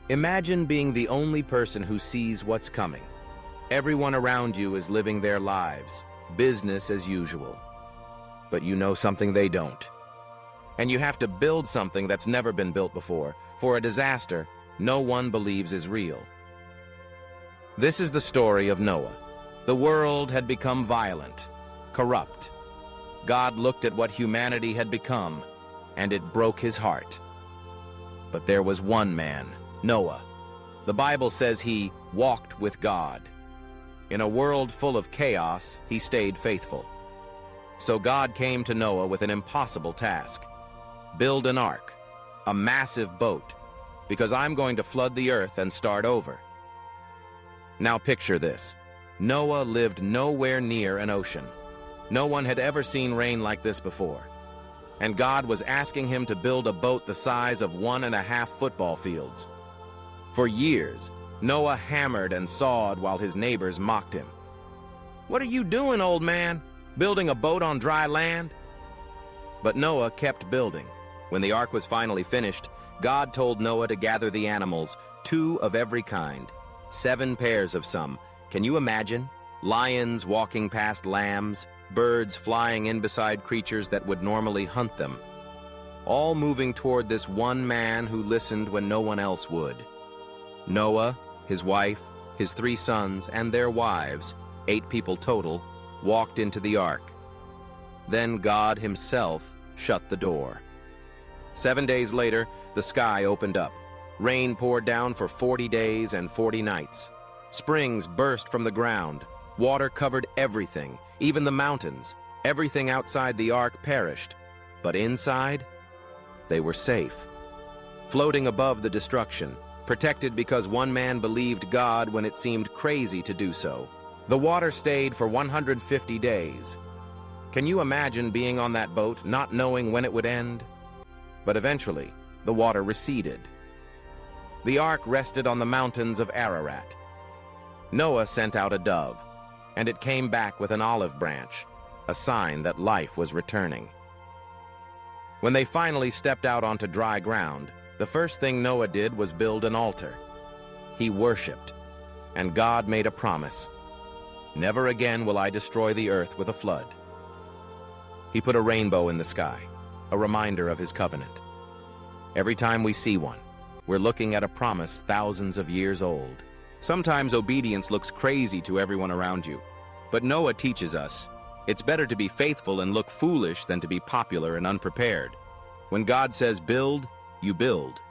Imagine being the only person who sees what's coming. Everyone around you is living their lives, business as usual. But you know something they don't. And you have to build something that's never been built before, for a disaster no one believes is real. This is the story of Noah. The world had become violent, corrupt. God looked at what humanity had become, and it broke his heart. But there was one man, Noah. The Bible says he walked with God. In a world full of chaos, he stayed faithful. So God came to Noah with an impossible task. Build an ark, a massive boat, because I'm going to flood the earth and start over. Now picture this. Noah lived nowhere near an ocean. No one had ever seen rain like this before. And God was asking him to build a boat the size of 1.5 football fields. For years, Noah hammered and sawed while his neighbors mocked him. "What are you doing, old man? Building a boat on dry land?" But Noah kept building. When the ark was finally finished, God told Noah to gather the animals, 2 of every kind, 7 pairs of some. Can you imagine? Lions walking past lambs, birds flying in beside creatures that would normally hunt them. All moving toward this one man who listened when no one else would. Noah, his wife, his 3 sons, and their wives, 8 people total, walked into the ark. Then God himself shut the door. 7 days later, the sky opened up. Rain poured down for 40 days and 40 nights. Springs burst from the ground. Water covered everything, even the mountains. Everything outside the ark perished. But inside, they were safe. Floating above the destruction, protected because one man believed God when it seemed crazy to do so. The water stayed for 150 days. Can you imagine being on that boat, not knowing when it would end? But eventually, the water receded. The ark rested on the mountains of Ararat. Noah sent out a dove, and it came back with an olive branch, a sign that life was returning. When they finally stepped out onto dry ground, the first thing Noah did was build an altar. He worshipped, and God made a promise. Never again will I destroy the earth with a flood. He put a rainbow in the sky, a reminder of his covenant. Every time we see one, we're looking at a promise thousands of years old. Sometimes obedience looks crazy to everyone around you, but Noah teaches us, it's better to be faithful and look foolish than to be popular and unprepared. When God says build, you build.